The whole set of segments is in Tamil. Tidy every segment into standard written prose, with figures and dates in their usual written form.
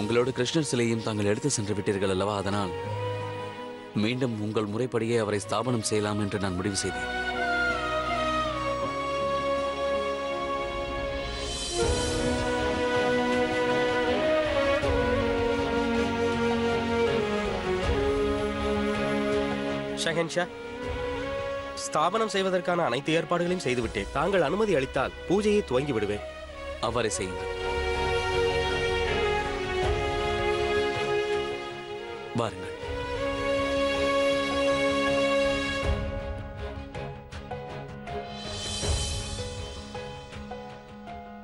உங்களோட கிருஷ்ணர் சிலையும் தாங்கள் எடுத்து சென்று விட்டீர்கள் அல்லவா? அதனால் மீண்டும் உங்கள் முறைப்படியே அவரை ஸ்தாபனம் செய்யலாம் என்று நான் முடிவு செய்தேன். ஷஹன்ஷா, ஸ்தாபனம் செய்வதற்கான அனைத்து ஏற்பாடுகளையும் செய்துவிட்டேன். தாங்கள் அனுமதி அளித்தால் பூஜையை துவங்கி விடுவேன். அவரை செய்யுங்கள். வாருங்கள்.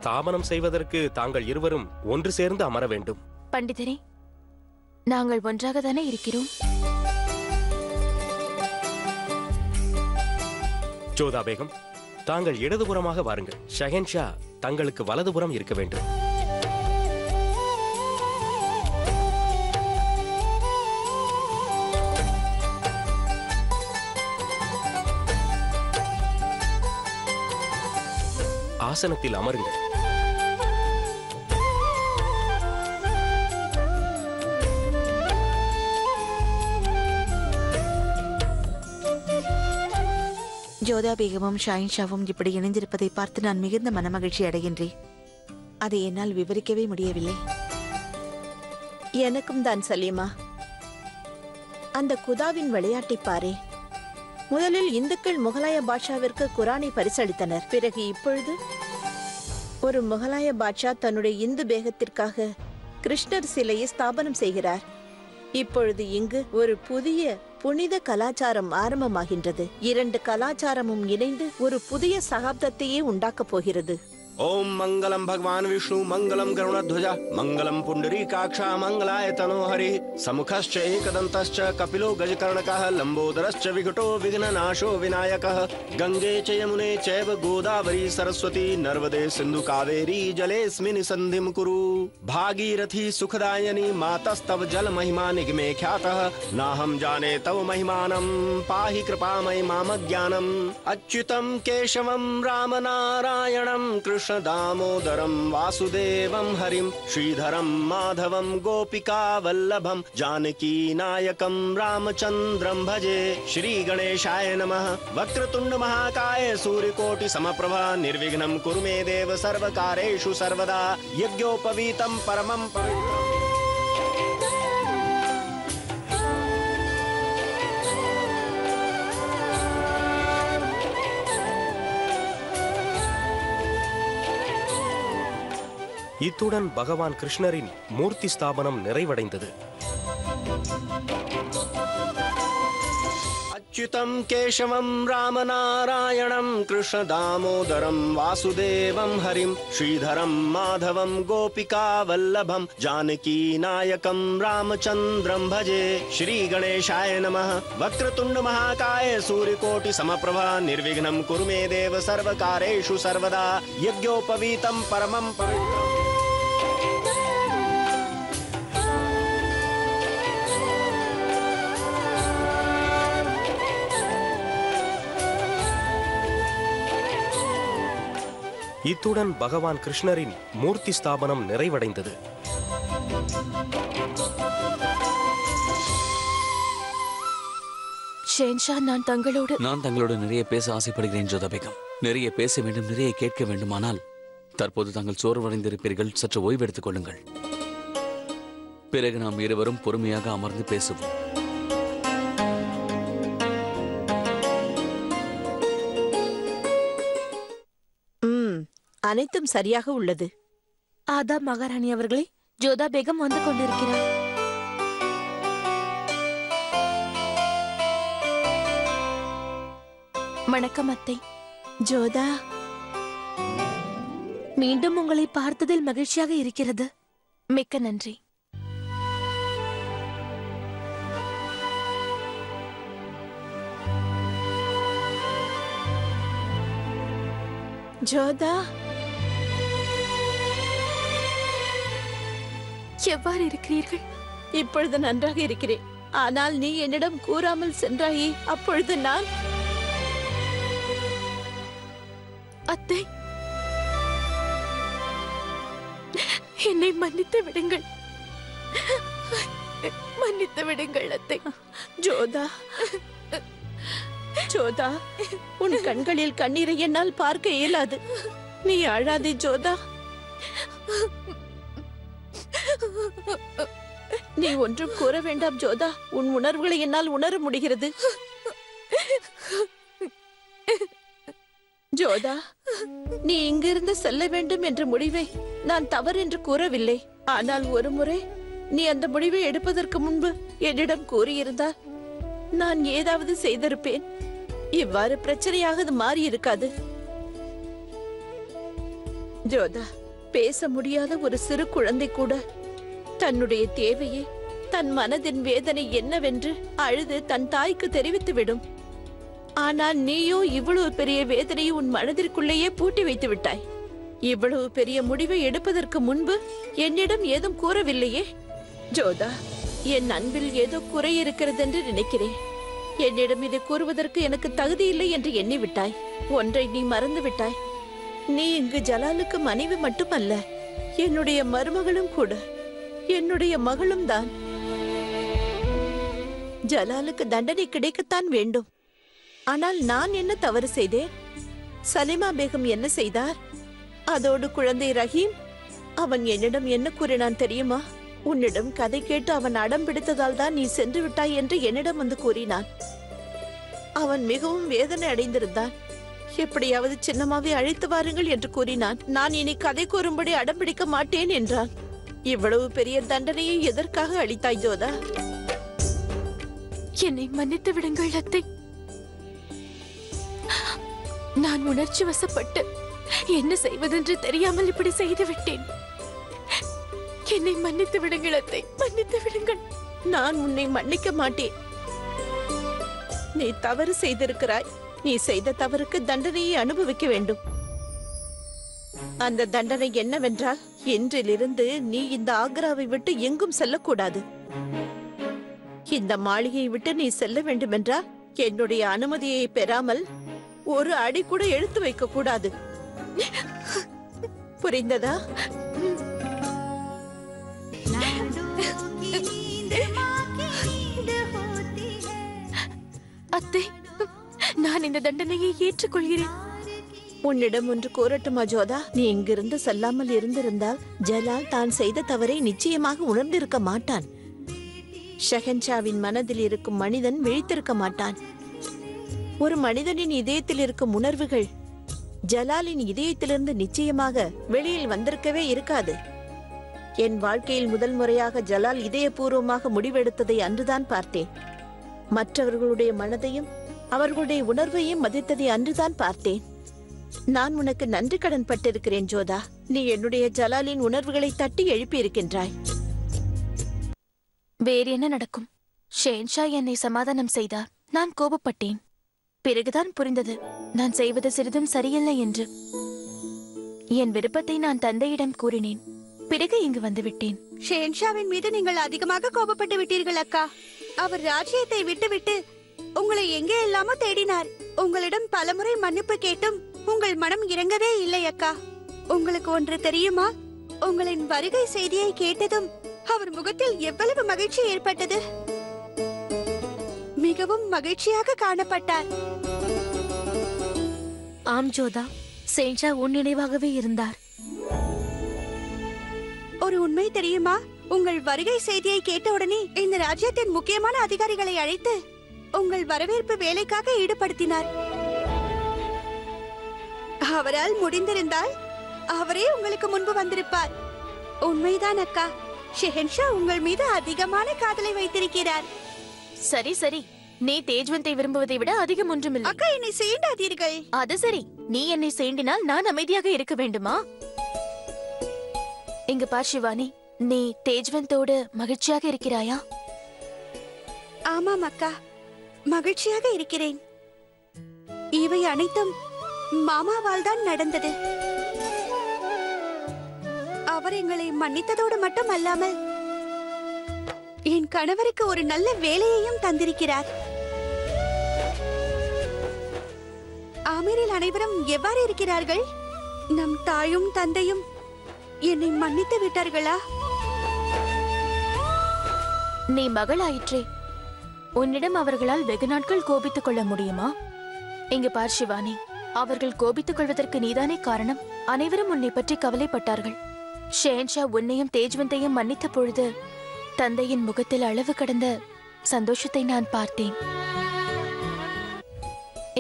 ஸ்தாபனம் செய்வதற்கு தாங்கள் இருவரும் ஒன்று சேர்ந்து அமர வேண்டும். பண்டிதரே, நாங்கள் ஒன்றாக தானே இருக்கிறோம். ஜோதா பேகம், தாங்கள் இடதுபுறமாக வாருங்கள். ஷஹன்ஷா தங்களுக்கு வலதுபுறம் இருக்க வேண்டும். ஆசனத்தில் அமருங்கள். ஜோதா பேகமும் ஷாயின்ஷாவும் இப்படி இணைந்திருப்பதை பார்த்து நான் மிகுந்த மனமகிழ்ச்சி அடைகின்றேன். அதை என்னால் விவரிக்கவே முடியவில்லை. எனக்கும் தான் சலீமா. அந்த குதாவின் விளையாட்டை பாரே. முதலில் இந்துக்கள் முகலாய பாட்ஷாவிற்கு குரானை பரிசளித்தனர். பிறகு இப்பொழுது ஒரு முகலாய பாட்ஷா தன்னுடைய இந்து பேகத்திற்காக கிருஷ்ணர் சிலையை ஸ்தாபனம் செய்கிறார். இப்பொழுது இங்கு ஒரு புதிய புனித கலாச்சாரம் ஆரம்பமாகின்றது. இரண்டு கலாச்சாரமும் இணைந்து ஒரு புதிய சகாப்தத்தையே உண்டாக்கப் போகிறது. ओम मंगलम भगवान विष्णु मंगलम गरुणध्वज मंगलम पुंडरीकाक्षा मंगलाय तनो हरि समुखश्च एकदन्तश्च कपिलो गजकर्णकः लंबोदरश्च विकटो विघ्ननाशो विनायकः गंगे च यमुने चैव गोदावरी सरस्वती नर्मदे सिंधु कावेरी जलेऽस्मिन् सन्धिं कुरु भागीरथी सुखदायिनी मातस्तव जल महिमा निगमे ख्यातः नाहं जाने तव महिमानं पाहि कृपामयि मामज्ञानम् अच्युतं केशवं रामनारायणं कृष्ण दामोदरं वासुदेवं हरिं श्रीधरं माधवं गोपिका वल्लभं जानकी नायकं रामचन्द्रं भजे श्री गणेशाय नमः वक्रतुंड महाकाय सूर्यकोटि समप्रभा निर्विघ्नं कुरु मे देव सर्वकारेषु सर्वदा यज्ञोपवीतं परमं पवित्रम् இத்துடன் பகவான் கிருஷ்ணரின் மூர்த்தி ஸ்தாபனம் நிறைவடைந்தது. अच्युतं केशवं रामनारायणं कृष्ण दामोदरं वासुदेवं हरिं श्रीधरं माधवं गोपिका वल्लभं जानकी नायकं रामचन्द्रं भजे श्री गणेशाय नमः वक्रतुंड महाकाय सूर्यकोटि समप्रभा निर्विघ्नं कुरु मे देव सर्वकारेषु सर्वदा यज्ञोपवीतं परमं पवित्रम् இத்துடன் பகவான் கிருஷ்ணரின் மூர்த்தி ஸ்தாபனம் நிறைவடைந்தது. ஷேன்ஷா, நான் தங்களோடு நிறைய பேச ஆசைப்படுகிறேன் ஜோதா பேகம். நிறைய பேச வேண்டும், நிறைய கேட்க வேண்டுமானால் தற்போது தாங்கள் சோர்வடைந்திருப்பீர்கள். சற்று ஓய்வெடுத்துக் கொள்ளுங்கள். பிறகு நாம் இருவரும் பொறுமையாக அமர்ந்து பேசுவோம். அனைத்தும் சரியாக உள்ளது. ஆதா மகாராணி அவர்களே, ஜோதா பேகம் வந்து கொண்டிருக்கிறார். வணக்கம் அத்தை. ஜோதா, மீண்டும் உங்களை பார்த்ததில் மகிழ்ச்சியாக இருக்கிறது. மிக்க நன்றி. ஜோதா, எவ்வாறு இருக்கிறீர்கள்? இப்பொழுது நன்றாக இருக்கிறேன். ஆனால் நீ என்னிடம் கூறாமல் சென்றாயே, அப்பொழுது நான்... அத்தை, என்னை மன்னித்து விடுங்கள். மன்னித்து விடுங்கள் அத்தை. ஜோதா, ஜோதா, உன் கண்களில் கண்ணீரை என்னால் பார்க்க இயலாது. நீ அழாதே ஜோதா. நீ ஒன்றும் கூற வேண்டாம் ஜோதா. உன் உணர்வுகளை என்னால் உணர முடிகிறது. ஜோதா, நீ இங்கிருந்து செல்ல வேண்டும் என்ற முடிவை நான் தவறு என்று கூறவில்லை. ஆனால் ஒரு முறை நீ அந்த முடிவை எடுப்பதற்கு முன்பு என்னிடம் கூறியிருந்தால் நான் ஏதாவது செய்திருப்பேன். இவ்வாறு பிரச்சனையாக அது மாறி இருக்காது. ஜோதா, பேச முடியாத ஒரு சிறு குழந்தை கூட தன்னுடைய தேவையை, தன் மனதின் வேதனை என்னவென்று அழுது தன் தாய்க்கு தெரிவித்துவிடும். ஆனால் நீயோ இவ்வளவு பெரிய வேதனையை உன் மனதிற்குள்ளேயே பூட்டி வைத்து விட்டாய். இவ்வளவு பெரிய முடிவை எடுப்பதற்கு முன்பு என்னிடம் ஏதும் கூறவில்லையே. ஜோதா, என் அன்பில் ஏதோ குறை இருக்கிறது என்று நினைக்கிறேன். என்னிடம் இதை கூறுவதற்கு எனக்கு தகுதி இல்லை என்று எண்ணிவிட்டாய். ஒன்றை நீ மறந்து விட்டாய். நீ இங்கு ஜலாலுக்கு மனைவி மட்டுமல்ல, என்னுடைய மருமகளும் கூட, என்னுடைய மகளும் தான். ஜலாலுக்கு தண்டனை கிடைக்கத்தான் வேண்டும். ஆனால் நான் என்ன தவறு செய்தேன்? சலிமா பேகம் என்ன செய்தார்? அதோடு குழந்தை ரஹீம், அவன் என்னிடம் என்ன கூறினான் தெரியுமா? உன்னிடம் கதை கேட்டு அவன் அடம் பிடித்ததால் தான் நீ சென்று விட்டாய் என்று என்னிடம் வந்து கூறினான். அவன் மிகவும் வேதனை அடைந்திருந்தான். எப்படியாவது சின்னமாவை அழைத்து வாருங்கள் என்று கூறினான். நான் இனி கதை கூறும்படி அடம் பிடிக்க மாட்டேன் என்றான். இவ்வளவு பெரிய தண்டனையை எதற்காக அளித்தாய் ஜோதா? என்னை மன்னித்து விடுங்கள் அத்தை. நான் உணர்ச்சி வசப்பட்டு என்ன செய்வதென்று தெரியாமல் இப்படி செய்து விட்டேன். என்னை மன்னித்து விடுங்கள் அத்தை, மன்னித்து விடுங்கள். நான் உன்னை மன்னிக்க மாட்டேன். நீ தவறு செய்திருக்கிறாய். நீ செய்த தவறுக்கு தண்டனையை அனுபவிக்க வேண்டும். அந்த தண்டனை என்னவென்றால், இன்றிலிருந்து நீ இந்த ஆக்ராவை விட்டு எங்கும் செல்லக்கூடாது. இந்த மாளிகையை விட்டு நீ செல்ல வேண்டுமென்றால் என்னுடைய அனுமதியை பெறாமல் ஒரு அடி கூட எடுத்து வைக்க கூடாது. புரிந்ததா? அத்தை, நான் இந்த தண்டனையை ஏற்றுக்கொள்கிறேன். உன்னிடம் ஒன்று கூறட்டுமா ஜோதா? நீ இங்கிருந்து செல்லாமல் இருந்திருந்தால் ஜலால் தான் செய்த தவறை நிச்சயமாக உணர்ந்திருக்க மாட்டான். ஷஹன்ஷாவின் மனதில் இருக்கும் மனிதன் விழித்திருக்க மாட்டான். ஒரு மனிதனின் இதயத்தில் இருக்கும் உணர்வுகள் ஜலாலின் இதயத்திலிருந்து நிச்சயமாக வெளியில் வந்திருக்கவே இருக்காது. என் வாழ்க்கையில் முதல் முறையாக ஜலால் இதயபூர்வமாக முடிவெடுத்ததை அன்றுதான் பார்த்தேன். மற்றவர்களுடைய மனதையும் அவர்களுடைய உணர்வையும் மதித்ததை அன்றுதான் பார்த்தேன். நான் உனக்கு நன்றி கடன் பட்டிருக்கிறேன் ஜோதா. நீ என்னுடைய ஜலாலின் உணர்வுகளை தட்டி எழுப்பி இருக்கின்றாய். வேறு என்ன நடக்கும்? ஷேன்ஷா என்னை சமாதானம் செய்தார். நான் கோபப்பட்டேன். பிறகுதான் புரிந்தது நான் செய்வது சிறிதும் சரியில்லை என்று. என் விருப்பத்தை நான் தந்தையிடம் கூறினேன். பிறகு இங்கு வந்துவிட்டேன். ஷேன்ஷாவின் மீது நீங்கள் அதிகமாக கோபப்பட்டு விட்டீர்கள் அக்கா. அவர் ராஜ்யத்தை விட்டுவிட்டு உங்களை எங்கே எல்லாமோ தேடினார். உங்களிடம் பலமுறை மன்னிப்பு கேட்டும் உங்கள் மனம் இறங்கவே இல்லை அக்கா. உங்களுக்கு ஒன்று தெரியுமா? உங்களின் வருகை செய்தியை கேட்டதும் அவர் முகத்தில் எவ்வளவு மகிழ்ச்சி ஏற்பட்டது. மிகவும் மகிழ்ச்சியாக காணப்பட்டார். ஆம் ஜோதா, ஷேன்ஷா உன் நினைவாகவே இருந்தார். ஒரு உண்மை தெரியுமா? உங்கள் வருகை செய்தியை கேட்டவுடனே இந்த ராஜ்யத்தின் முக்கியமான அதிகாரிகளை அழைத்து உங்கள் வரவேற்பு வேலைக்காக ஈடுபடுத்தினார். அவரால் முடிந்திருந்தால் அவரே உங்களுக்கு முன்பு வந்திருப்பார். உண்மைதான் அக்கா. ஷெஹன்ஷா உங்கள் மீது அதிகமான காதலை வைத்திருக்கிறார். சரி சரி, நீ தேஜ்வந்தை விரும்புவதை விட அதிகம் ஒன்றுமில்லை. அக்கா, என்னை சீண்டாதீர்கள். அது சரி, நீ என்னை சீண்டினால் நான் அமைதியாக இருக்க வேண்டுமா? இங்க பார் சிவானி, நீ தேஜ்வந்தோடு மகிழ்ச்சியாக இருக்கிறாயா? ஆமாம் அக்கா, மகிழ்ச்சியாக இருக்கிறேன். இவை அனைத்தும் மாமாவால் தான் நடந்தது. அவர் எங்களை மன்னித்ததோடு மட்டும் அல்லாமல் என் கணவருக்கு ஒரு நல்ல வேலையையும் தந்திருக்கிறார். ஆமீரில் அனைவரும் எவ்வாறு இருக்கிறார்கள்? நம் தாயும் தந்தையும் என்னை மன்னித்து விட்டார்களா? நீ மகளாயிற்றே, உன்னிடம் அவர்களால் வெகு நாட்கள் கோபித்துக் கொள்ள முடியுமா? இங்கு பார் சிவானி, அவர்கள் கோபித்துக் கொள்வதற்கு நீதானே காரணம். அனைவரும் உன்னை பற்றி கவலைப்பட்டார்கள். ஷேன்ஷா உன்னையும் தேஜ்வந்தையும் மன்னித்த பொழுது தந்தையின் முகத்தில் அளவு கடந்த சந்தோஷத்தை நான் பார்த்தேன்.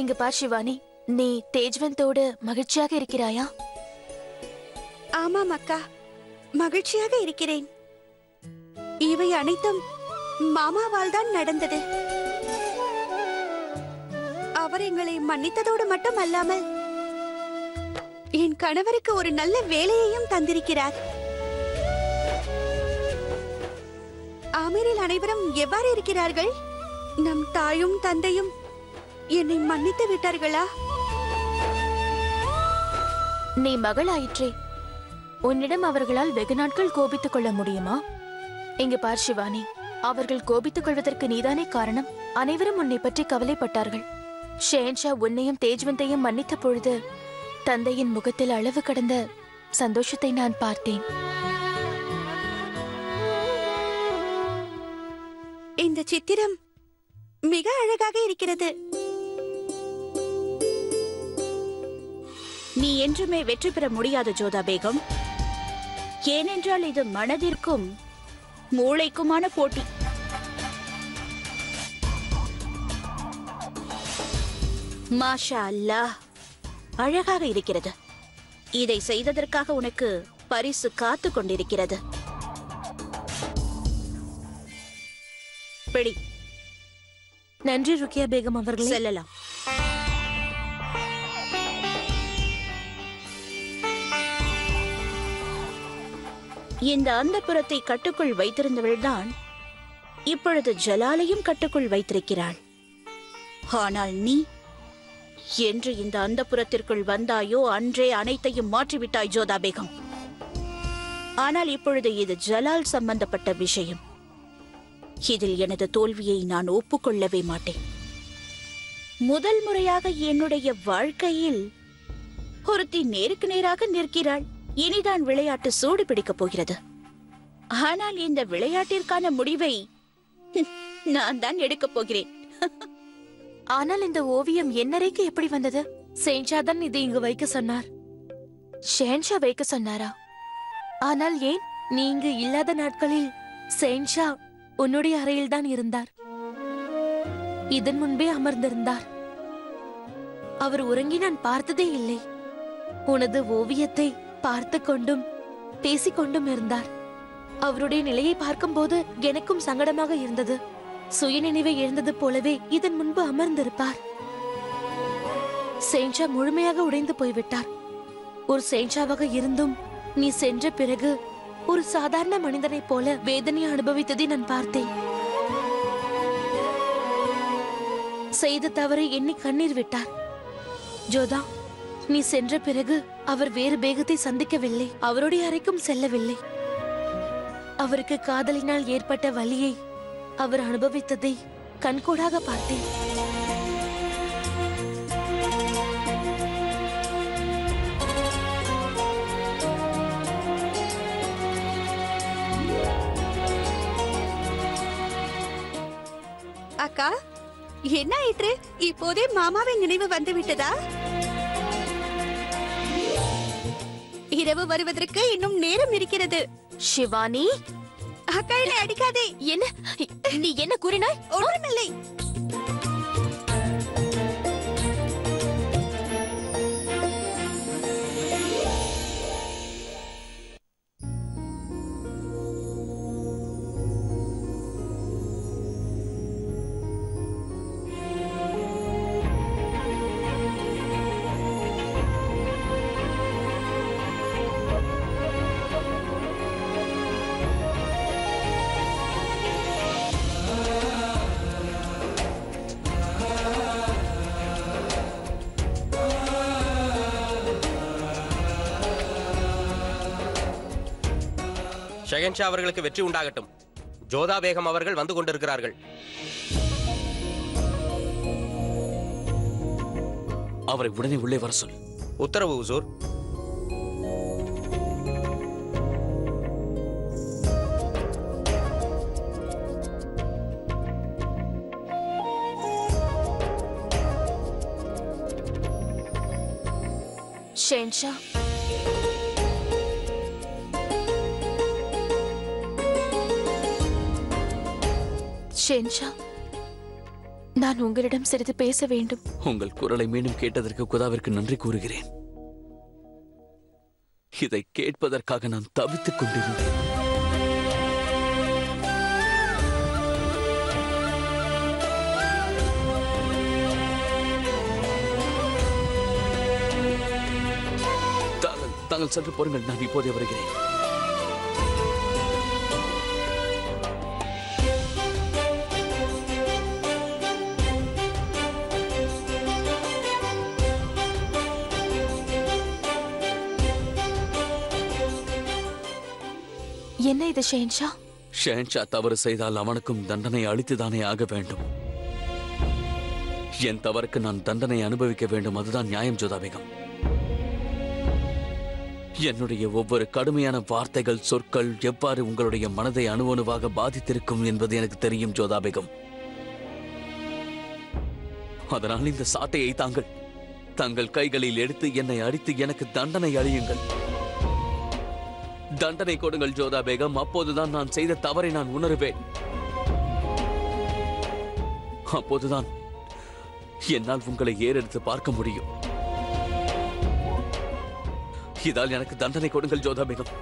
இங்கு பார் சிவானி, நீ தேஜ்வந்தோடு மகிழ்ச்சியாக இருக்கிறாயா? ஆமாம் அக்கா, மகிழ்ச்சியாக இருக்கிறேன். இவை அனைத்தும் மாமாவால் தான் நடந்தது. அவர் எங்களை மன்னித்ததோடு மட்டும் அல்லாமல் என் கணவருக்கு ஒரு நல்ல வேலையையும் தந்திருக்கிறார். ஆமீரில் அனைவரும் எவ்வாறு இருக்கிறார்கள்? நம் தாயும் தந்தையும் என்னை மன்னித்து விட்டார்களா? நீ மகளாயிற்றே, உன்னிடம் அவர்களால் வெகு நாட்கள் கோபித்துக் கொள்ள முடியுமா? இங்கு பார் சிவானி, அவர்கள் கோபித்துக் கொள்வதற்கு நீதானே காரணம். அனைவரும் உன்னை பற்றி கவலைப்பட்டார்கள். ஷேன்ஷா உன்னையும் தேஜ்வந்தையும் மன்னித்த பொழுது தந்தையின் முகத்தில் அளவு கடந்த சந்தோஷத்தை நான் பார்த்தேன். இந்த சித்திரம் மிக அழகாக இருக்கிறது. நீ என்றுமே வெற்றி பெற முடியாது ஜோதா பேகம். ஏனென்றால் இது மனதிற்கும் மூளைக்குமான போட்டி. மாஷா அல்லாஹ், அழகாக இருக்கிறது. இதை செய்ததற்காக உனக்கு பரிசு காத்து கொண்டிருக்கிறது. பிடி. நன்றி ருக்கியா பேகம் அவர்களே. செல்லலாம். இந்த அந்தப்புறத்தை கட்டுக்குள் வைத்திருந்தவள்தான் இப்பொழுது ஜலாலையும் கட்டுக்குள் வைத்திருக்கிறாள். ஆனால் நீ என்று இந்த அந்தப்புறத்திற்குள் வந்தாயோ அன்றே அனைத்தையும் மாற்றிவிட்டாய் ஜோதா பேகம். ஆனால் இப்பொழுது இது ஜலால் சம்பந்தப்பட்ட விஷயம். இதில் எனது தோல்வியை நான் ஒப்புக்கொள்ளவே மாட்டேன். முதல் முறையாக என்னுடைய வாழ்க்கையில் ஒருத்தி நேருக்கு நேராக நிற்கிறாள். இனிதான் விளையாட்டு சூடு பிடிக்கப் போகிறது. ஆனால் இந்த விளையாட்டிற்கான முடிவை நான் தான் எடுக்கப் போகிறேன். ஆனால் இந்த ஓவியம் என்னறைக்கு எப்படி வந்தது? ஷேன்ஷா தான் இதை இங்கு வைக்க சொன்னார். ஷேன்ஷா வைக்க சொன்னாரா? ஆனால் ஏன்? நீ இங்கு இல்லாத நாட்களில் ஷேன்ஷா உன்னுடைய அறையில் தான் இருந்தார். இதன் முன்பே அமர்ந்திருந்தார். அவர் உறங்கி நான் பார்த்ததே இல்லை. உனது ஓவியத்தை பார்த்து கொண்டும் பேசிக்கொண்டும் இருந்தார். அவருடைய நிலையை பார்க்கும்போது எனக்கும் சங்கடமாக இருந்தது. சுயநினைவை இழந்தது போலவே இதன் முன்பு அமர்ந்திருப்பார். ஷேன்ஷா முழுமையாக உடைந்து போய்விட்டார். ஒரு ஷேன்ஷாவாக இருந்தும் நீ சென்ற பிறகு ஒரு சாதாரண மனிதனைப் போல வேதனை அனுபவித்ததை நான் பார்த்தேன். செய்த தவறை எண்ணி கண்ணீர் விட்டார். ஜோதா, நீ சென்ற பிறகு அவர் வேறு பேகத்தை சந்திக்கவில்லை. அவருடைய அறைக்கும் செல்லவில்லை. அவருக்கு காதலினால் ஏற்பட்ட வலியை அவர் அனுபவித்ததை கண்கூடாக பார்த்தேன். அக்கா, என்ன ஆயிற்று? இப்போதே மாமாவின் நினைவு வந்து விட்டதா? இரவு வருவதற்கு இன்னும் நேரம் இருக்கிறது. சிவானி, அக்கா என்னை அடிக்காதே. என்ன நீ என்ன கூறினாய்? ஒன்றுமில்லை. ஷெஹன்ஷா அவர்களுக்கு வெற்றி உண்டாகட்டும். ஜோதா பேகம் அவர்கள் வந்து கொண்டிருக்கிறார்கள். அவரை உடனே உள்ளே வர சொல். உத்தரவு ஹுசூர். ஷேன்ஷா, ஷேன்ஷா, நான் உங்களிடம் சிறிது பேச வேண்டும். உங்கள் குரலை மீண்டும் கேட்டதற்கு குதாவிற்கு நன்றி கூறுகிறேன். இதை கேட்பதற்காக நான் தவித்துக் கொண்டிருந்தேன். தாங்கள் சற்று பொறுங்கள், நான் இப்போதே வருகிறேன். என்ன இது ஷேன்ஷா? ஷேன்ஷா தவறு செய்தால் அவனுக்கும் தண்டனை அளித்துதானே ஆக வேண்டும். என் தவறுக்கு நான் தண்டனை அனுபவிக்க வேண்டும், அதுதான் நியாயம் ஜோதா பேகம். என்னுடைய ஒவ்வொரு கடுமையான வார்த்தைகள், சொற்கள் எவ்வாறு உங்களுடைய மனதை அணுவணுவாக பாதித்திருக்கும் என்பது எனக்கு தெரியும் ஜோதா பேகம். அதனால் இந்த சாட்டையை தங்கள் கைகளில் எடுத்து என்னை அடித்து எனக்கு தண்டனை அளியுங்கள். தண்டனை கொடுங்கள் ஜோதா பேகம். அப்போதுதான் நான் செய்த தவறை நான் உணர்வேன். அப்போதுதான் என்னால் உங்களை ஏறெடுத்து பார்க்க முடியும். இதால் எனக்கு தண்டனை கொடுங்கள் ஜோதா பேகம்.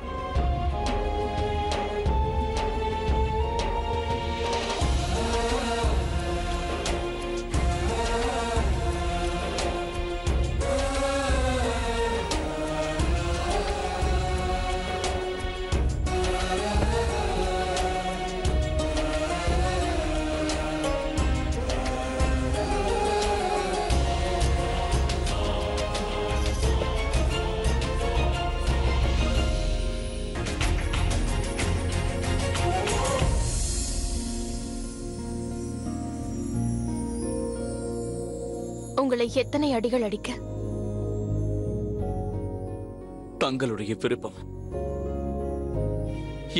உங்களை எத்தனை அடிகள் அடிக்க? தங்களுடைய விருப்பம்.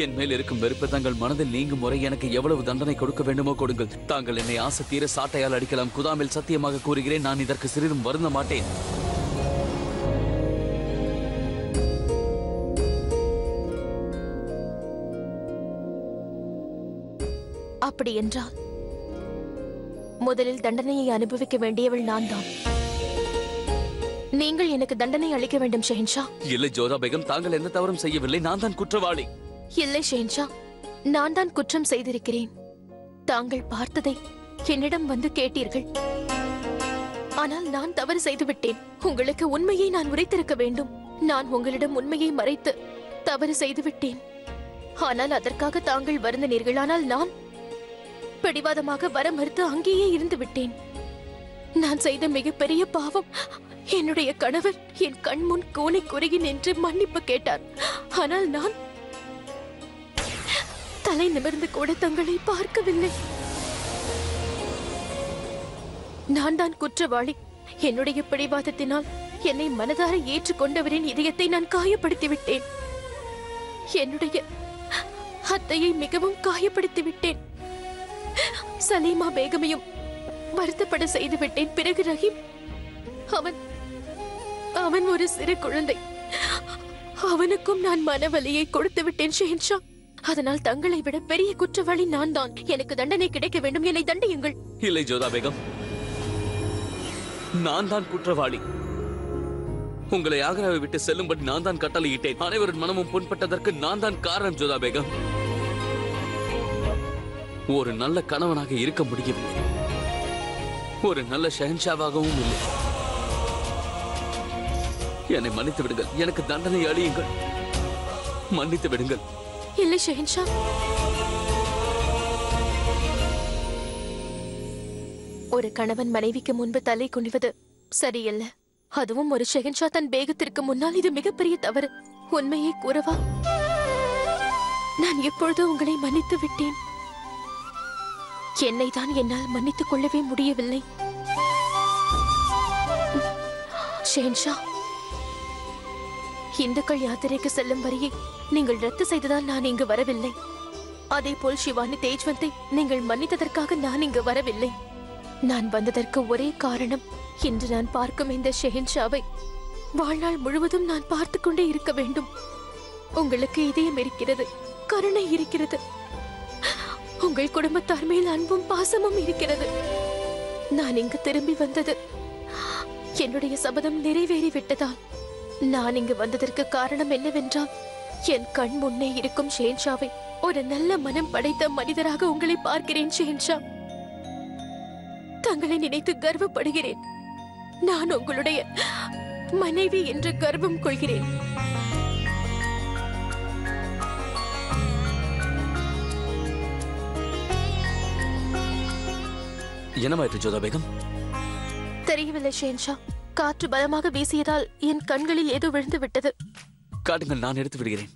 என் மேல் இருக்கும் வெறுப்பு தங்கள் மனதில் நீங்கும் முறை எனக்கு எவ்வளவு தண்டனை கொடுக்க வேண்டுமோ கொடுங்கள். தாங்கள் என்னை ஆசை தீர சாட்டையால் அடிக்கலாம். குதாமில் சத்தியமாக கூறுகிறேன், நான் இதற்கு சிறிதும் வருந்த மாட்டேன். அப்படி என்றால் முதலில் தண்டனையை அனுபவிக்க வேண்டியவள் நான் தான். நீங்கள் எனக்கு தண்டனை அளிக்க வேண்டும் ஷெஹன்ஷா. இல்லை ஜோதா பேகம், தாங்கள் எந்த தவறும் செய்யவில்லை. நான் தான் குற்றவாளி. இல்லை ஷெஹன்ஷா, நான் தான் குற்றம் செய்திருக்கிறேன். தாங்கள் பார்த்ததை என்னிடம் வந்து கேட்டீர்கள். ஆனால் நான் தவறு செய்துவிட்டேன். உங்களுக்கு உண்மையை நான் உரைத்திருக்க வேண்டும். நான் உங்களிடம் உண்மையை மறைத்து தவறு செய்துவிட்டேன். ஆனால் அதற்காக தாங்கள் வருந்தினீர்கள். ஆனால் நான் பிடிவாதமாக வர மறுத்து அங்கேயே இருந்து விட்டேன். நான் செய்த மிகப்பெரிய பாவம். என்னுடைய கணவர் என் கண் முன் கூனி குறுகி நின்று மன்னிப்பு கேட்டார். ஆனால் நான் தலை நிமிர்ந்து கூட தங்களை பார்க்கவில்லை. நான் தான் குற்றவாளி. என்னுடைய பிடிவாதத்தினால் என்னை மனதார ஏற்றுக்கொண்டவரின் இதயத்தை நான் காயப்படுத்தி விட்டேன். என்னுடைய அத்தையை மிகவும் காயப்படுத்தி விட்டேன். சலீமா பேகமையும் வருத்தப்பட செய்து விட்டேன். பிறகு ரஹீம், அவன் ஒரு சிறு குழந்தை. அவனுக்கும் நான் மனவலியை கொடுத்து விட்டேன் ஷெஹன்ஷா. அதனால் தங்களை விட பெரிய குற்றவாளி நான் தான். எனக்கு தண்டனை கிடைக்க வேண்டும். என்னை தண்டியுங்கள். இல்லை ஜோதா பேகம், நான் தான் குற்றவாளி. உங்களை ஆக்ராவை விட்டு செல்லும்படி நான் தான் கட்டளையிட்டேன். அனைவரின் மனமும் புண்பட்டதற்கு நான் தான் காரணம் ஜோதா பேகம். ஒரு நல்ல கணவனாக இருக்க முடியவில்லை. ஒரு நல்ல ஷெஹன்ஷாவாகவும் இல்லை. என்னை மன்னித்து விடுங்கள். எனக்கு தண்டனை அளியுங்கள். மன்னித்து விடுங்கள். இல்லை ஷெஹன்ஷா, ஒரு கணவன் மனைவிக்கு முன்பு தலை குனிவது சரியல்ல. அதுவும் ஒரு ஷெஹன்ஷா தன் பேகத்திற்கு முன்னால். இது மிகப்பெரிய தவறு. உண்மையை கூறவா, நான் எப்பொழுதோ உங்களை மன்னித்து விட்டேன். என்னை தான் என்னால் மன்னித்துக் கொள்ளவே முடியவில்லை. ஷெஹன்ஷா, இந்துக்கள் யாத்திரைக்கு செல்லும் வரியை நீங்கள் ரத்து செய்ததால் நான் இங்கு வரவில்லை. அதே போல் சிவானி தேஜ்வந்தை நீங்கள் மன்னித்ததற்காக நான் இங்கு வரவில்லை. நான் வந்ததற்கு ஒரே காரணம், இன்று நான் பார்க்கும் இந்த ஷெஹன்ஷாவை வாழ்நாள் முழுவதும் நான் பார்த்து கொண்டே இருக்க வேண்டும். உங்களுக்கு இதயம் இருக்கிறது, கருணை இருக்கிறது, உங்கள் குடும்பத்தார் மேல் அன்பும் பாசமும் இருக்கிறது. நான் இங்கு திரும்பி வந்தது என்னுடைய சபதம் நிறைவேறிவிட்டதால். நான் இங்கு வந்ததற்கு காரணம் என்னவென்றால், என் கண் முன்னே இருக்கும் ஷேன்ஷாவை ஒரு நல்ல மனம் படைத்த மனிதராக உங்களை பார்க்கிறேன். ஷேன்ஷா, தங்களை நினைத்து கர்வப்படுகிறேன். நான் உங்களுடைய மனைவி என்று கர்வம் கொள்கிறேன். என்னமாயிற்று ஜோதா பேகம்? தெரியவில்லை ஷேன்ஷா. காற்று பலமாக வீசியதால் என் கண்களில் ஏதோ விழுந்து விட்டது. காட்டுங்கள், நான் எடுத்து விடுகிறேன்.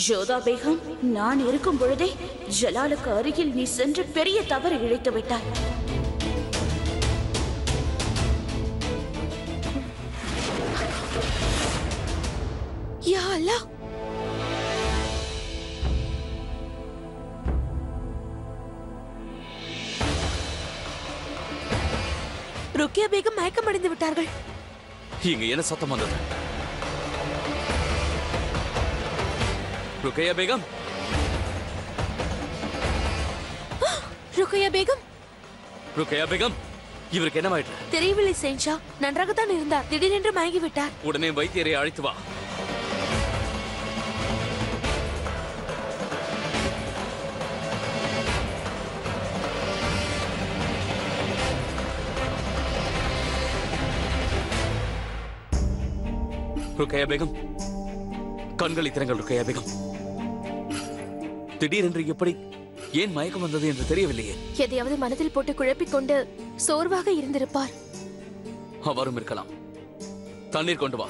ஜோதா பேகம், நான் இருக்கும் பொழுதே ஜலாலுக்கு அருகில் நீ சென்று பெரிய தவறு இழைத்து விட்டாய். அல்லாஹ்! ருக்கியா பேகம் மயக்கமடைந்து விட்டார்கள். இங்க என்ன சத்தம் வந்தது? ருக்கையா பேகம், ருக்கியா பேகம் ருக்கையா பேகம், இவருக்கு என்னவாயிற்று? தெரியவில்லை சேன்ஷா. நன்றாகத்தான் இருந்தார், திடீரென்று மயங்கி விட்டார். உடனே வைத்தியரை அழைத்து வா. ருக்கையா பேகம், கண்களை திறங்கள். ருக்கையா பேகம், திடீரென்று எப்படி ஏன் மயக்கம் வந்தது என்று தெரியவில்லையே. எதையாவது மனதில் போட்டு குழப்பிக் கொண்டு சோர்வாக இருந்திருப்பார். அவரும் இருக்கலாம். தண்ணீர் கொண்டு வா.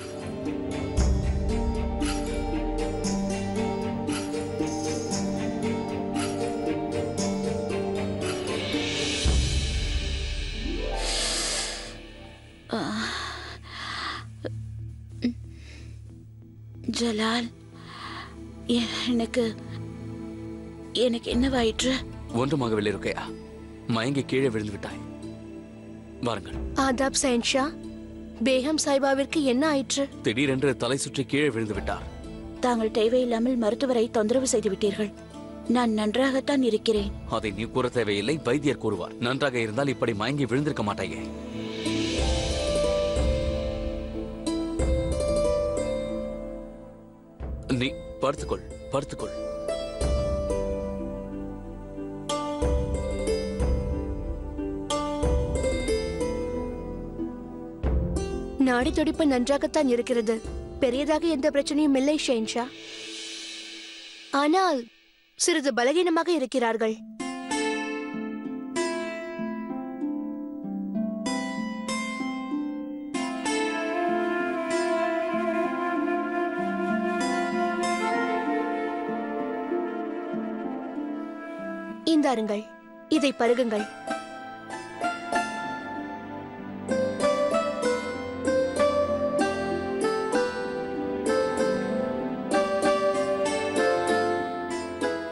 ஜலால், எனக்கு எனக்கு என்னவாயிற்று? ஒன்றுமாகவில்லை ருக்கையா, மயங்கி கீழே விழுந்து விட்டாய். வாருங்கள். ஆதாப் சேன்ஷா. பேகம் சாய்பாவிற்கு என்ன ஆயிற்று? திடீரென்று தலை சுற்றி கீழே விழுந்து விட்டார். தாங்கள் தேவையில்லாமல் மருத்துவரை தொந்தரவு செய்து விட்டீர்கள். நான் நன்றாகத்தான் இருக்கிறேன். அதை நீ கூற தேவையில்லை, வைத்தியர் கூறுவார். நன்றாக இருந்தால் இப்படி மயங்கி விழுந்திருக்க மாட்டாயே. நீ படுத்துக்கொள், படுத்துக்கொள். நாடி துடிப்பு நன்றாகத்தான் இருக்கிறது. பெரியதாக எந்த பிரச்சனையும் இல்லை ஷேன்ஷா. ஆனால் சிறிது பலகீனமாக இருக்கிறார்கள். இந்தாருங்கள், இதை பருகுங்கள்.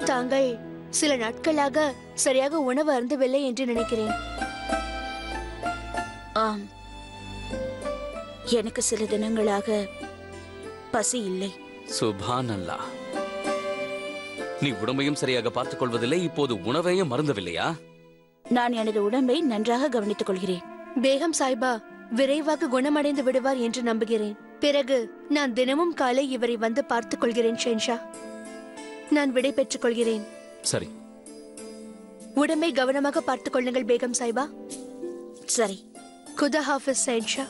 தாங்கள் சில நாட்களாக சரியாக உணவு அருந்தவில்லை என்று நினைக்கிறேன். ஆம், எனக்கு சில தினங்களாக பசி இல்லை. சுபான் அல்லாஹ். நீ உடம்பையும் சரியாக பார்த்துக் கொள்வதில்லை, இப்போது உணவையும் மறந்தவில்லையா? நான் எனது உடம்பை நன்றாக கவனித்துக் கொள்கிறேன். பேகம் சாய்பா விரைவாக குணமடைந்து விடுவார் என்று நம்புகிறேன். பிறகு நான் தினமும் காலை இவரை வந்து பார்த்துக் கொள்கிறேன் ஷேன்ஷா. நான் விடை பெற்றுக் கொள்கிறேன். சரி. உடம்பை கவனமாக பார்த்துக் கொள்ளுங்கள் பேகம் சாய்பா. சரி. குதா ஹாஃபிஸ் ஷேன்ஷா.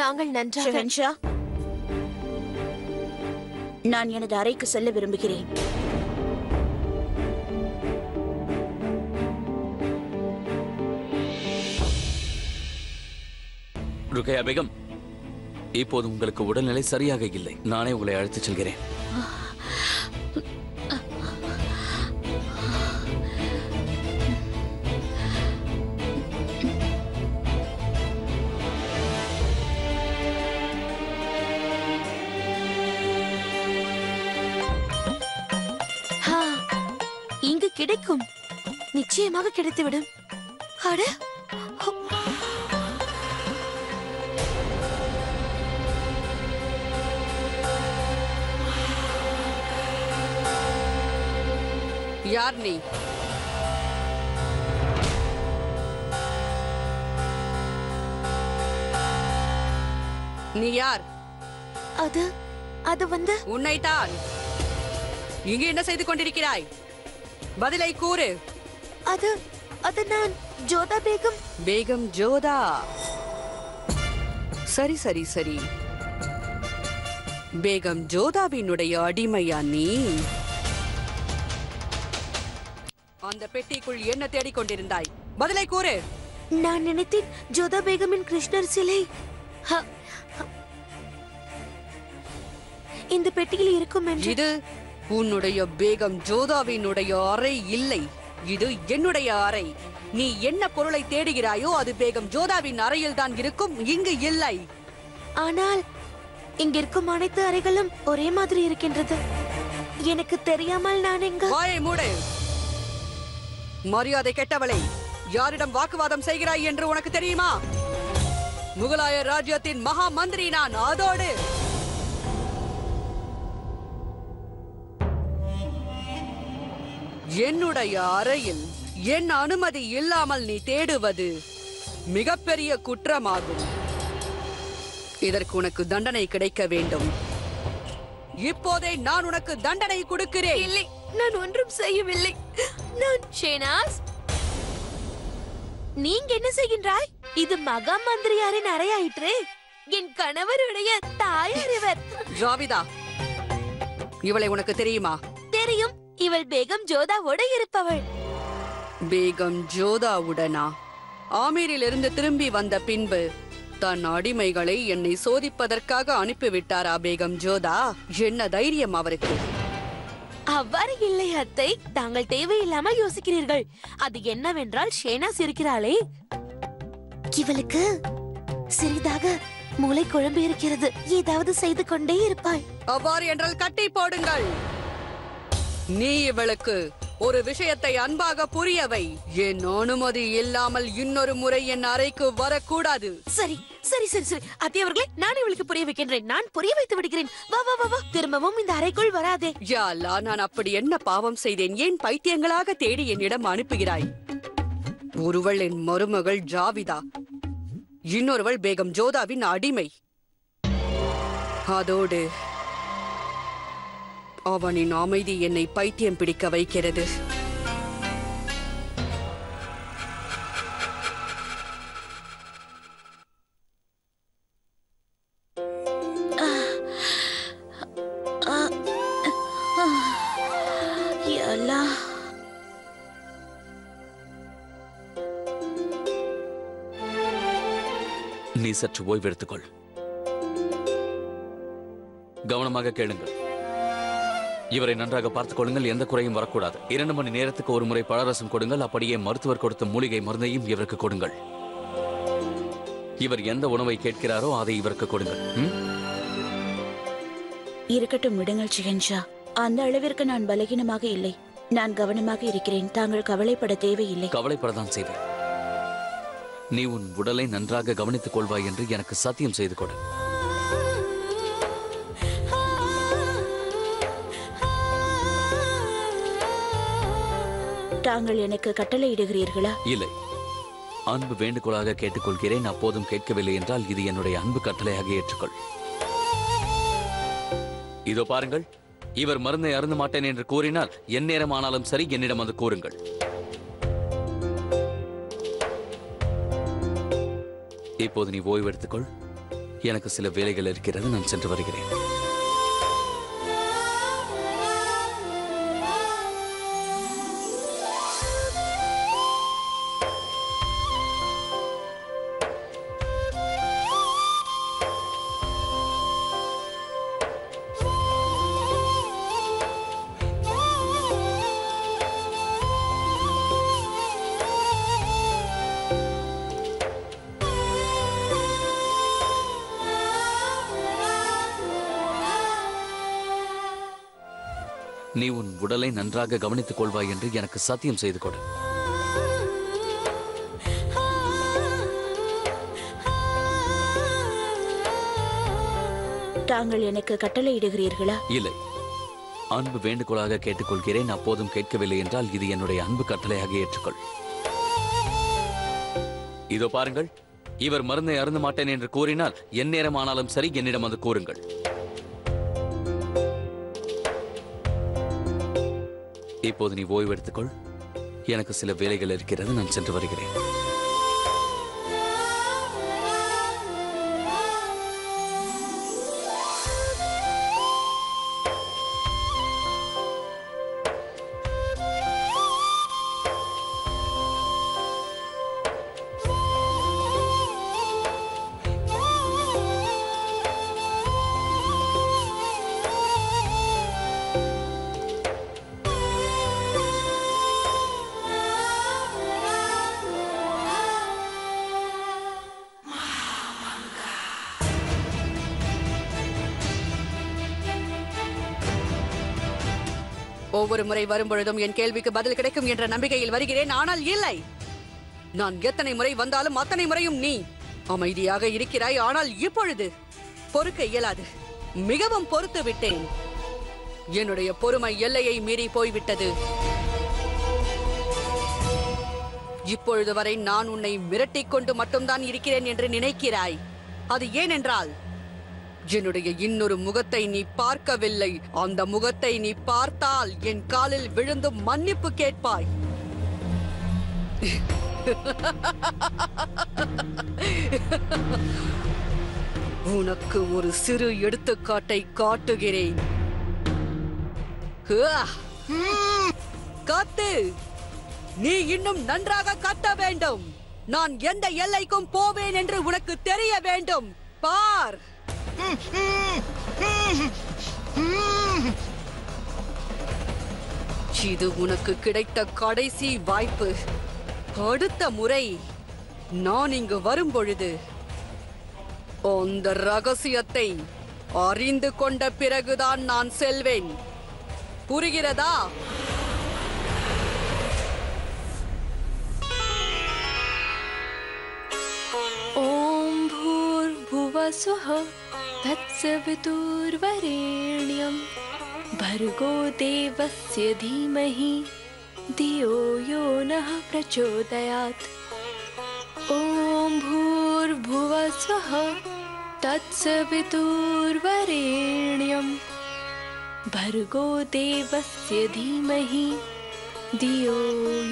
தாங்கள் நன்றாக. ஷெஹன்ஷா, நான் எனது அறைக்கு செல்ல விரும்புகிறேன். ருக்கையா பேகம், இப்போது உங்களுக்கு உடல்நிலை சரியாக இல்லை. நானே உங்களை அழைத்துச் செல்கிறேன். இங்கு கிடைக்கும், நிச்சயமாக கிடைத்துவிடும். அட, யார் நீ? நீ யார்? அது வந்து உன்னைத்தான். இங்கே என்ன செய்து கொண்டிருக்கிறாய்? பதிலை கூறு. அது நான் ஜோதா பேகம். பேகம் ஜோதா. சரி சரி சரி. பேகம் ஜோதாவினுடைய அடிமையா நீ? அந்த பெட்டிக்குள் என்ன தேடிக் கொண்டிருந்தாய்? பதிலை கூறு. நான் நினைத்தேன் ஜோதா பேகமின் கிருஷ்ணர் சிலை இந்த பெட்டியில் இருக்கும் என்று. இது உன்னுடைய பேகம் ஜோதாவினுடைய அறை இல்லை, இது என்னுடைய அறை. நீ என்ன பொருளை தேடுகிறாயோ அது பேகம் ஜோதாவின் அறையில் தான் இருக்கும், இங்கு இல்லை. ஆனால் இங்கிருக்கும் அனைத்து அறைகளும் ஒரே மாதிரி இருக்கின்றது. எனக்கு தெரியாமல் நான் எங்க வாயை மூடு. மரியாதை கெட்டவளே, யாரிடம் வாக்குவாதம் செய்கிறாய் என்று உனக்கு தெரியுமா? முகலாய ராஜ்யத்தின் மகா மந்திரி நான். அதோடு என்னுடைய அறையில் என் அனுமதி இல்லாமல் நீ தேடுவது மிகப்பெரிய குற்றமாகும். இதற்கு உனக்கு தண்டனை கிடைக்க வேண்டும். இப்போதே நான் உனக்கு தண்டனை கொடுக்கிறேன். இல்லை, நான் ஒன்றும் செய்யவில்லை. நான் ஷேனாஸ், நீங்க என்ன செய்கின்றாய்? இது மகா மந்திரியாரின் அறையாயிற்று. என் கணவருடைய தாயார் இவர். ஜாவிதா, இவளை உனக்கு தெரியுமா? தெரியும். இவள் பேகம் ஜோதாவோடு இருப்பவள். பேகம் ஜோதாவுடனா? ஆமீரிலிருந்து திரும்பி வந்த பின்பு தன் அடிமைகளை என்னை சோதிப்பதற்காக அனுப்பிவிட்டாரா பேகம் ஜோதா? என்ன தைரியம் அவருக்கு? அவ்வாறு இல்லை அத்தை, தாங்கள் தேவையில்லாமல் யோசிக்கிறீர்கள். அது என்னவென்றால் ஷேனாஸ் இருக்கிறாளே, இவளுக்கு சிறிதாக மூளை குழம்பு இருக்கிறது. ஏதாவது செய்து கொண்டே இருப்பாள். அவ்வாறு என்றால் கட்டி போடுங்கள். நீ இவளுக்கு ஒரு விஷயத்தை அன்பாக புரியவை. என் அனுமதி இல்லாமல் இன்னொரு முறை என் அறைக்கு வரக்கூடாது. சரி சரி சரி சரி அத்தை அவர்களே, நான் இவளுக்கு புரிய வைக்கின்றேன். நான் புரிய வைத்து விடுகிறேன். வா வா வா வா, திரும்பவும் இந்த அறைக்குள் வராதே. யா அல்லாஹ், நான் அப்படி என்ன பாவம் செய்தேன்? ஏன் பைத்தியங்களாக தேடி என்னிடம் அனுப்புகிறாய்? ஒருவள் என் மருமகள் ஜாவிதா, இன்னொருவள் பேகம் ஜோதாவின் அடிமை. அதோடு அவனின் அமைதி என்னை பைத்தியம் பிடிக்க வைக்கிறது. நீ சற்று ஓய்வெடுத்துக்கொள். கவனமாக கேளுங்கள். இவரை நன்றாக பார்த்துக் கொள்ளுங்கள். எந்த குறையும் வரக்கூடாது. 2 மணி நேரத்துக்கு ஒரு முறை பழரசம் கொடுங்கள். அப்படியே மருத்துவர் கொடுத்த மூலிகை மருந்தையும் இவருக்கு கொடுங்கள். இவர் எந்த உணவை கேட்கிறாரோ அதை இவருக்கு கொடுங்கள். இருக்கட்டும், விடுங்கள் ஷெஹன்ஷா. அந்த அளவிற்கு நான் பலகீனமாக இல்லை. நான் கவனமாக இருக்கிறேன். தாங்கள் கவலைப்பட தேவையில்லை. கவலைப்படத்தான் செய்வேன். நீ உன் உடலை நன்றாக கவனித்துக் கொள்வாய் என்று எனக்கு சத்தியம் செய்து கொடு. தாங்கள் எனக்கு கட்டளை இடுகிறீர்களா? இல்லை, அன்பு வேண்டுகோளாக கேட்டுக்கொள்கிறேன். அப்போதும் கேட்கவில்லை என்றால் இது என்னுடைய அன்பு கட்டளையாக ஏற்றுக்கொள். இதோ பாருங்கள், இவர் மருந்தை அருந்த மாட்டேன் என்று கூறினால் எந்நேரம் ஆனாலும் சரி என்னிடம் வந்து கூறுங்கள். இப்போது நீ ஓய்வு எடுத்துக்கொள். எனக்கு சில வேலைகள் இருக்கிறது. நான் சென்று வருகிறேன். நீ உன் உடலை நன்றாக கவனித்துக் கொள்வாய் என்று எனக்கு சத்தியம் செய்து கொடு. தாங்கள் எனக்கு கட்டளை இடுகிறீர்களா? இல்லை, அன்பு வேண்டுகோளாக கேட்டுக்கொள்கிறேன். அப்போதும் கேட்கவில்லை என்றால் இது என்னுடைய அன்பு கட்டளையாக ஏற்றுக்கொள். இதோ பாருங்கள், இவர் மருந்தை அருந்த மாட்டேன் என்று கூறினால் எந்நேரம் ஆனாலும் சரி என்னிடம் வந்து கூறுங்கள். இப்போது நீ ஓய்வு எடுத்துக்கொள். எனக்கு சில வேலைகள் இருக்கிறது. நான் சென்று வருகிறேன். ஒவ்வொரு முறை வரும்பொழுதும் என் கேள்விக்கு பதில் கிடைக்கும் என்ற நம்பிக்கையில் வருகிறேன். ஆனால் இல்லை, நான் எத்தனை முறை வந்தாலும் அத்தனை முறையும் நீ அமைதியாக இருக்கிறாய். ஆனால் இப்பொழுது பொறுக்க இயலாது. மிகவும் பொறுத்து விட்டேன். என்னுடைய பொறுமை எல்லையை மீறி போய்விட்டது. இப்பொழுது வரை நான் உன்னை மிரட்டிக் கொண்டு மட்டும்தான் இருக்கிறேன் என்று நினைக்கிறாய். அது ஏனென்றால் என்னுடைய இன்னொரு முகத்தை நீ பார்க்கவில்லை. அந்த முகத்தை நீ பார்த்தால் என் காலில் விழுந்து மன்னிப்பு கேட்பாய். உனக்கு ஒரு சிறு எடுத்துக்காட்டை காட்டுகிறேன். கத்து, நீ இன்னும் நன்றாக கத்த வேண்டும். நான் எந்த எல்லைக்கும் போவேன் என்று உனக்கு தெரிய வேண்டும். பார். இது உனக்கு கிடைத்த கடைசி வாய்ப்பு. அடுத்த முறை நான் இங்கு வரும்பொழுது அந்த ரகசியத்தை அறிந்து கொண்ட பிறகுதான் நான் செல்வேன். புரிகிறதா? ஓம் भूर्भुवस्वः तत्सवितुर्वरेण्यं भर्गो देवस्य धीमहि धियो यो नः प्रचोदयात्. ॐ भूर्भुवस्वः तत्सवितुर्वरेण्यं भर्गो देवस्य धीमहि धियो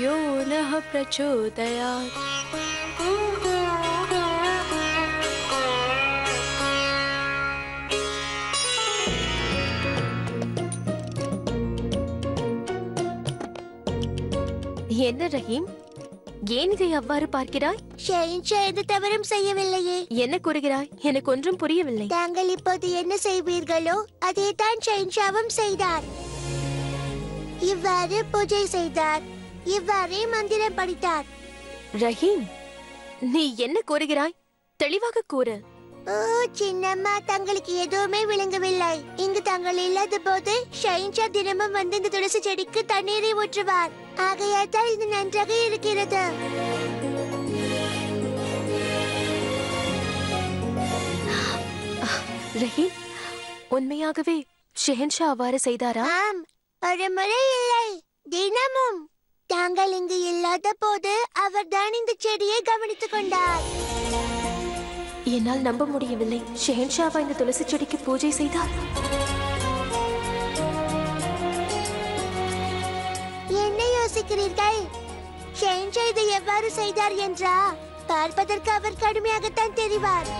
यो नः प्रचोदयात्. என்ன ரஹீம், ஏன் இதை அவ்வாறு பார்க்கிறாய்? ஷெயின்ஷா எந்த தவறும் செய்யவில்லையே. என்ன கூறுகிறாய்? எனக்கு ஒன்றும் புரியவில்லை. தாங்கள் இப்போது என்ன செய்வீர்களோ அதே தான் ஷெயின்ஷாவும் செய்தார். இவ்வாறு பூஜை செய்தார், இவ்வாறே மந்திரம் படித்தார். ரஹீம், நீ என்ன கூறுகிறாய்? தெளிவாக கூறு. ஓ சின்னம்மா, தங்களுக்கு எதுவுமே விளங்கவில்லை. இங்கு தாங்கள் இல்லாத போது ஷெயின்ஷா தினமும் வந்து இந்த துளசி செடிக்கு தண்ணீரை ஊற்றுவார். ஆகையால் தான் இது நன்றாக இருக்கிறது. ரஹீம், உண்மையாகவே ஷெஹன்ஷா அவ்வாறு செய்தாரா? ஆம், ஒரு முறை இல்லை, தினமும். தாங்கள் இங்கு இல்லாத போது அவர் தான் இந்த செடியை கவனித்துக் கொண்டார். என்னால் நம்ப முடியவில்லை. ஷெஹன்ஷாவா இந்த துளசி செடிக்கு பூஜை செய்தார்? என்ன யோசிக்கிறீர்கள்? ஷெயின்ஷா இதை எவ்வாறு செய்தார் என்றா? பார்ப்பதற்கு அவர் கடுமையாகத்தான் தெரிவார்.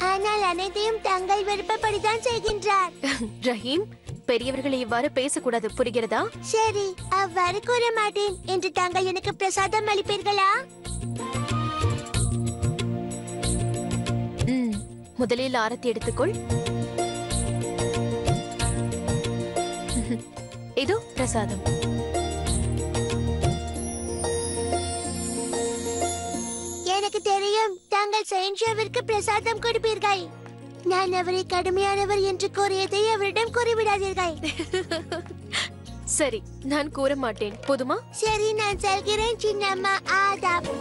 ஆனால் அனைத்தையும் தங்கள் விருப்பப்படிதான் செய்கின்றார். ரஹீம், பெரியவர்களை இவ்வாறு பேசக்கூடாது, புரிகிறதா? சரி, அவ்வாறு கூற மாட்டேன். என்று தாங்கள் எனக்கு பிரசாதம் அளிப்பீர்களா? முதலில் ஆரத்தி எடுத்துக்கொள். இதோ பிரசாதம். எனக்கு தெரியும், தாங்கள் ஷெயின்ஷாவிற்கு பிரசாதம் கொடுப்பீர்கள். நான் அவரை கடுமையானவர் என்று கூறியதை அவரிடம் கூறிவிடாதீர்கள். சரி, நான் கூற மாட்டேன். போதுமா? சரி, நான் செல்கிறேன் சின்னம்மா. ஆதாப்.